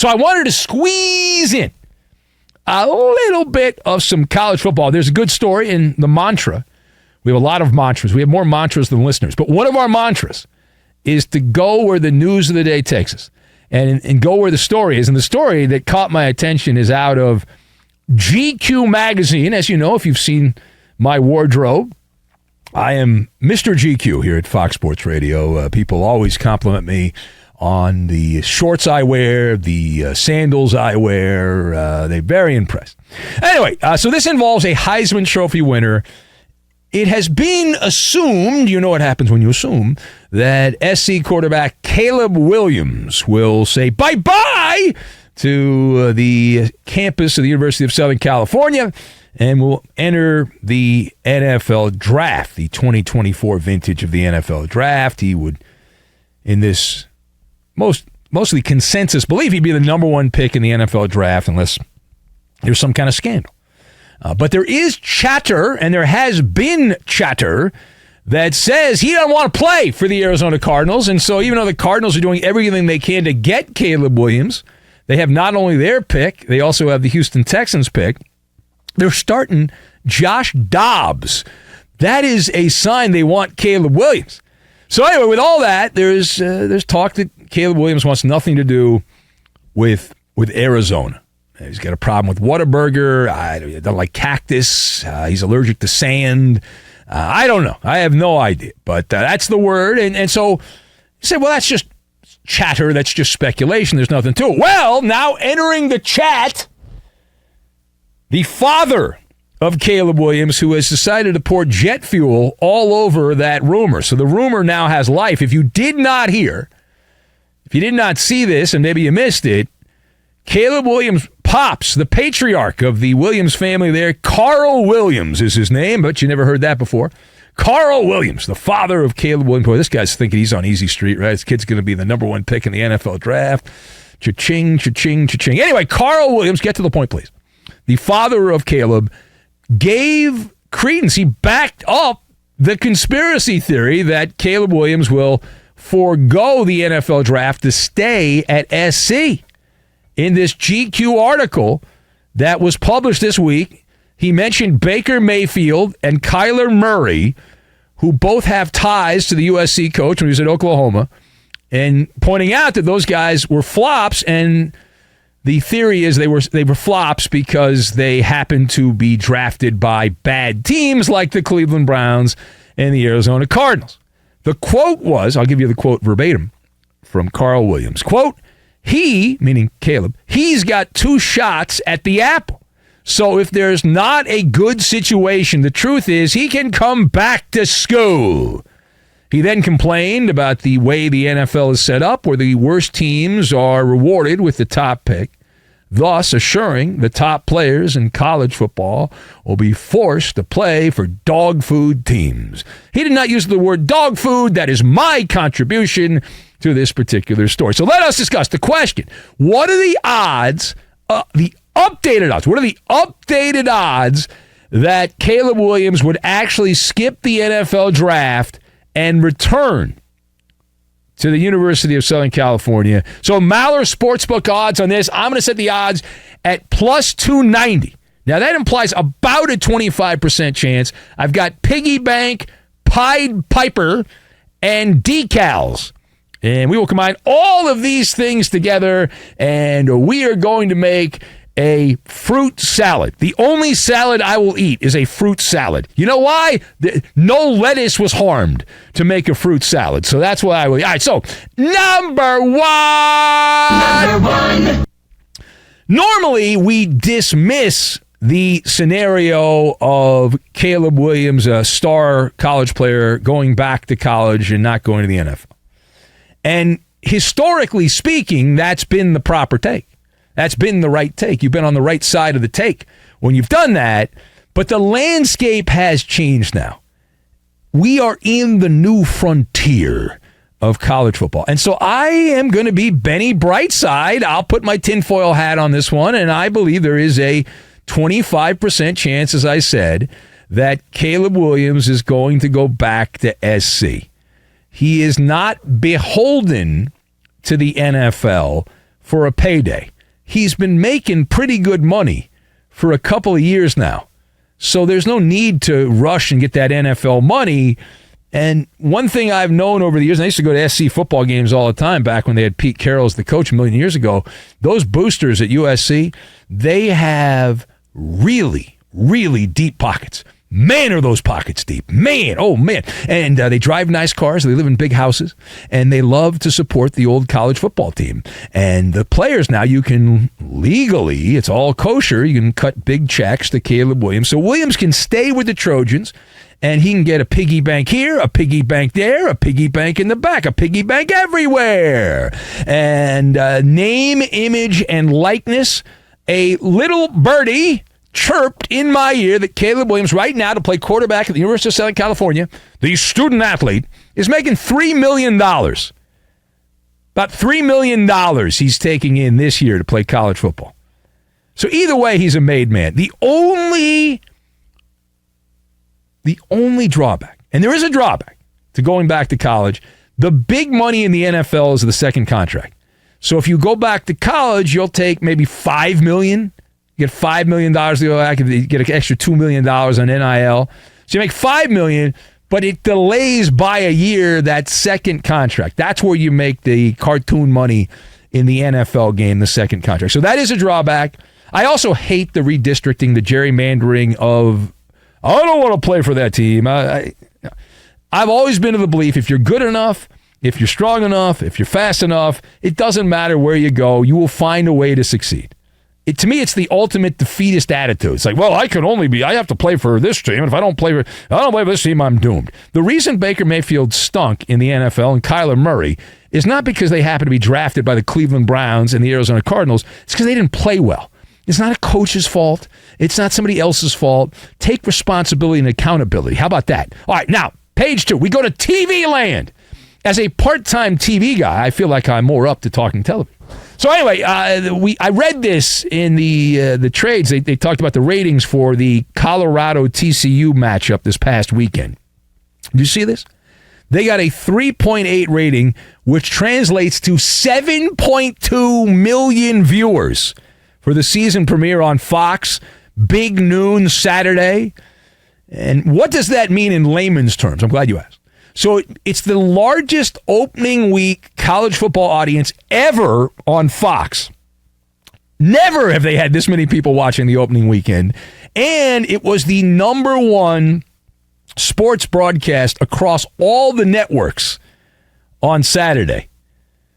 So I wanted to squeeze in a little bit of some college football. There's a good story in the mantra. We have a lot of mantras. We have more mantras than listeners. But one of our mantras is to go where the news of the day takes us and go where the story is. And the story that caught my attention is out of GQ magazine. As you know, if you've seen my wardrobe, I am Mr. GQ here at Fox Sports Radio. People always compliment me on the shorts I wear, the sandals I wear. They're very impressed. Anyway, so this involves a Heisman Trophy winner. It has been assumed, you know what happens when you assume, that SC quarterback Caleb Williams will say bye-bye to the campus of the University of Southern California and will enter the NFL draft, the 2024 vintage of the NFL draft. He would, in this mostly consensus belief, he'd be the number one pick in the NFL draft unless there's some kind of scandal. But there is chatter, and there has been chatter, that says he doesn't want to play for the Arizona Cardinals. And so even though the Cardinals are doing everything they can to get Caleb Williams, they have not only their pick, they also have the Houston Texans pick. They're starting Josh Dobbs. That is a sign they want Caleb Williams. So anyway, with all that, there's talk that Caleb Williams wants nothing to do with Arizona. He's got a problem with Whataburger. I don't like cactus. He's allergic to sand. I don't know. I have no idea. But that's the word. And so you say, well, that's just chatter. That's just speculation. There's nothing to it. Well, now entering the chat, the father of Caleb Williams, who has decided to pour jet fuel all over that rumor. So the rumor now has life. If you did not hear, if you did not see this, and maybe you missed it, Caleb Williams' pops, the patriarch of the Williams family there, Carl Williams is his name, but you never heard that before. Carl Williams, the father of Caleb Williams. Boy, this guy's thinking he's on easy street, right? His kid's going to be the number one pick in the NFL draft. Cha-ching, cha-ching, cha-ching. Anyway, Carl Williams, get to the point, please. The father of Caleb gave credence. He backed up the conspiracy theory that Caleb Williams will forego the NFL draft to stay at SC. In this GQ article that was published this week, he mentioned Baker Mayfield and Kyler Murray, who both have ties to the USC coach when he was at Oklahoma, and pointing out that those guys were flops, and the theory is they were flops because they happened to be drafted by bad teams like the Cleveland Browns and the Arizona Cardinals. The quote was, I'll give you the quote verbatim from Carl Williams, quote, he, meaning Caleb, he's got two shots at the apple. So if there's not a good situation, the truth is he can come back to school. He then complained about the way the NFL is set up, where the worst teams are rewarded with the top pick, thus assuring the top players in college football will be forced to play for dog food teams. He did not use the word dog food. That is my contribution to this particular story. So let us discuss the question. What are the odds, the updated odds? What are the updated odds that Caleb Williams would actually skip the NFL draft and return to the University of Southern California? So MALLER Sportsbook odds on this, I'm going to set the odds at plus 290. Now that implies about a 25% chance. I've got Piggy Bank, Pied Piper, and decals. And we will combine all of these things together, and we are going to make a fruit salad. The only salad I will eat is a fruit salad. You know why? No lettuce was harmed to make a fruit salad, so that's why I will eat. All right, so number one. Normally, we dismiss the scenario of Caleb Williams, a star college player, going back to college and not going to the NFL. And historically speaking, that's been the proper take. That's been the right take. You've been on the right side of the take when you've done that. But the landscape has changed now. We are in the new frontier of college football. And so I am going to be Benny Brightside. I'll put my tinfoil hat on this one, and I believe there is a 25% chance, as I said, that Caleb Williams is going to go back to SC. He is not beholden to the NFL for a payday. He's been making pretty good money for a couple of years now. So there's no need to rush and get that NFL money. And one thing I've known over the years, and I used to go to SC football games all the time back when they had Pete Carroll as the coach a million years ago, those boosters at USC, they have really, really deep pockets. Man, are those pockets deep. Man, oh man. And they drive nice cars. They live in big houses. And they love to support the old college football team. And the players now, you can legally, it's all kosher, you can cut big checks to Caleb Williams. So Williams can stay with the Trojans, and he can get a piggy bank here, a piggy bank there, a piggy bank in the back, a piggy bank everywhere. And name, image, and likeness, a little birdie chirped in my ear that Caleb Williams, right now, to play quarterback at the University of Southern California, the student athlete, is making $3 million. About $3 million he's taking in this year to play college football. So either way, he's a made man. The only drawback, and there is a drawback to going back to college, the big money in the NFL is the second contract. So if you go back to college, you'll take maybe $5 million. You get $5 million to go back, you get an extra $2 million on NIL. So you make $5 million, but it delays by a year that second contract. That's where you make the cartoon money in the NFL game, the second contract. So that is a drawback. I also hate the redistricting, the gerrymandering of, I don't want to play for that team. I've always been of the belief, if you're good enough, if you're strong enough, if you're fast enough, it doesn't matter where you go. You will find a way to succeed. To me, it's the ultimate defeatist attitude. It's like, well, I have to play for this team, and if I don't play for this team, I'm doomed. The reason Baker Mayfield stunk in the NFL and Kyler Murray is not because they happen to be drafted by the Cleveland Browns and the Arizona Cardinals. It's because they didn't play well. It's not a coach's fault. It's not somebody else's fault. Take responsibility and accountability. How about that? All right, now, page 2. We go to TV land. As a part-time TV guy, I feel like I'm more up to talking television. So anyway, I read this in the trades. They talked about the ratings for the Colorado-TCU matchup this past weekend. Did you see this? They got a 3.8 rating, which translates to 7.2 million viewers for the season premiere on Fox, big noon Saturday. And what does that mean in layman's terms? I'm glad you asked. So it's the largest opening week college football audience ever on Fox. Never have they had this many people watching the opening weekend. And it was the number one sports broadcast across all the networks on Saturday.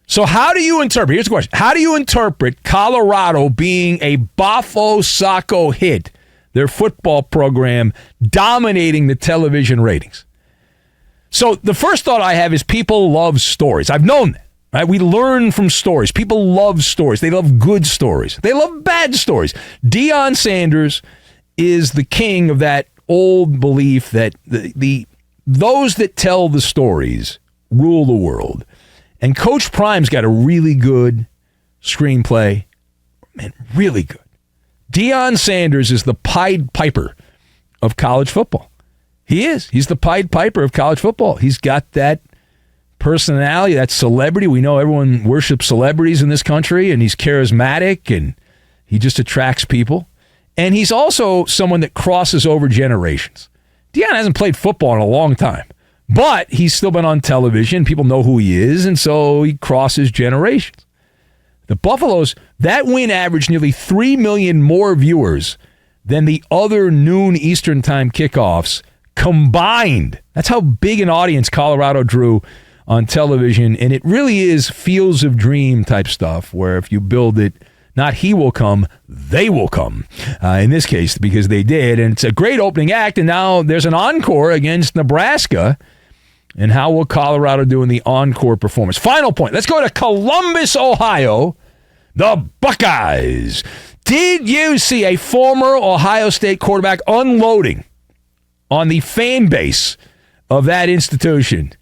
So how do you interpret, here's the question, how do you interpret Colorado being a Bafo Saco hit, their football program dominating the television ratings? So the first thought I have is people love stories. I've known that. Right? We learn from stories. People love stories. They love good stories. They love bad stories. Deion Sanders is the king of that old belief that those that tell the stories rule the world. And Coach Prime's got a really good screenplay. Man, really good. Deion Sanders is the Pied Piper of college football. He is. He's the Pied Piper of college football. He's got that personality, that celebrity. We know everyone worships celebrities in this country, and he's charismatic, and he just attracts people. And he's also someone that crosses over generations. Deion hasn't played football in a long time, but he's still been on television. People know who he is, and so he crosses generations. The Buffaloes, that win averaged nearly 3 million more viewers than the other noon Eastern time kickoffs combined. That's how big an audience Colorado drew on television, and it really is Fields of Dream type stuff, where if you build it, not he will come, they will come. In this case, because they did, and it's a great opening act, and now there's an encore against Nebraska. And how will Colorado do in the encore performance? Final point. Let's go to Columbus, Ohio. The Buckeyes. Did you see a former Ohio State quarterback unloading on the fan base of that institution?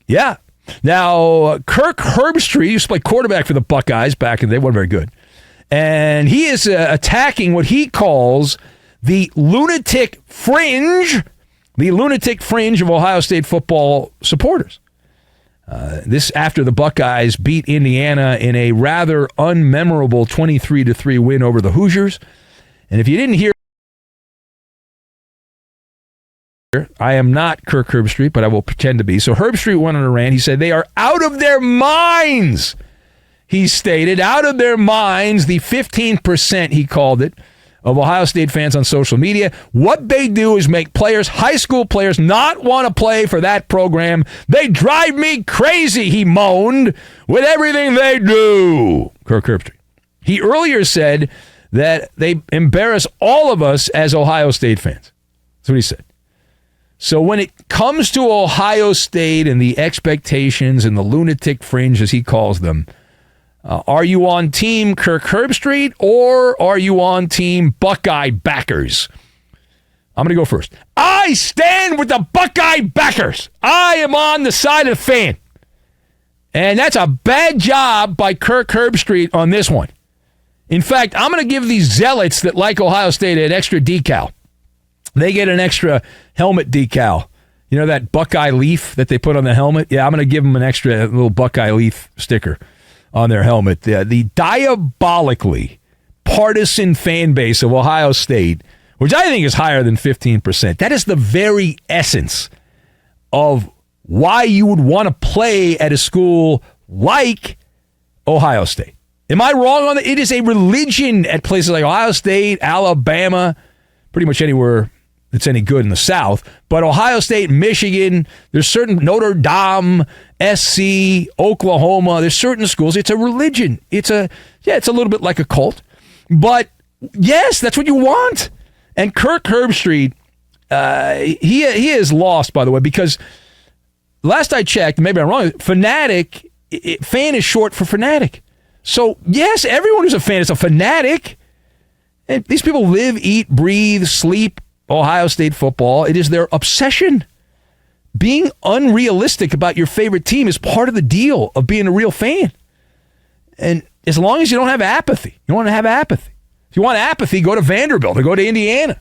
Yeah. Now, Kirk Herbstreit used to play quarterback for the Buckeyes back in the day. Wasn't very good. And he is attacking what he calls the lunatic fringe of Ohio State football supporters. This after the Buckeyes beat Indiana in a rather unmemorable 23-3 win over the Hoosiers. And if you didn't hear, I am not Kirk Herbstreit, but I will pretend to be. So Herbstreit went on a rant. He said they are out of their minds. He stated, out of their minds, the 15%, he called it, of Ohio State fans on social media. What they do is make players, high school players, not want to play for that program. They drive me crazy, he moaned, with everything they do. Kirk Herbstreit. He earlier said that they embarrass all of us as Ohio State fans. That's what he said. So when it comes to Ohio State and the expectations and the lunatic fringe, as he calls them, are you on team Kirk Herbstreit or are you on team Buckeye backers? I'm going to go first. I stand with the Buckeye backers. I am on the side of the fan. And that's a bad job by Kirk Herbstreit on this one. In fact, I'm going to give these zealots that like Ohio State an extra decal. They get an extra helmet decal. You know that Buckeye leaf that they put on the helmet? Yeah, I'm going to give them an extra little Buckeye leaf sticker on their helmet. The diabolically partisan fan base of Ohio State, which I think is higher than 15%, that is the very essence of why you would want to play at a school like Ohio State. Am I wrong on that? It is a religion at places like Ohio State, Alabama, pretty much anywhere that's any good in the South. But Ohio State, Michigan, there's certain Notre Dame, SC, Oklahoma, there's certain schools. It's a religion. It's a little bit like a cult. But yes, that's what you want. And Kirk Herbstreit, he is lost, by the way, because last I checked, maybe I'm wrong, fanatic, fan is short for fanatic. So yes, everyone who's a fan is a fanatic. And these people live, eat, breathe, sleep Ohio State football. It is their obsession. Being unrealistic about your favorite team is part of the deal of being a real fan. And as long as you don't have apathy, you want to have apathy. If you want apathy, go to Vanderbilt or go to Indiana.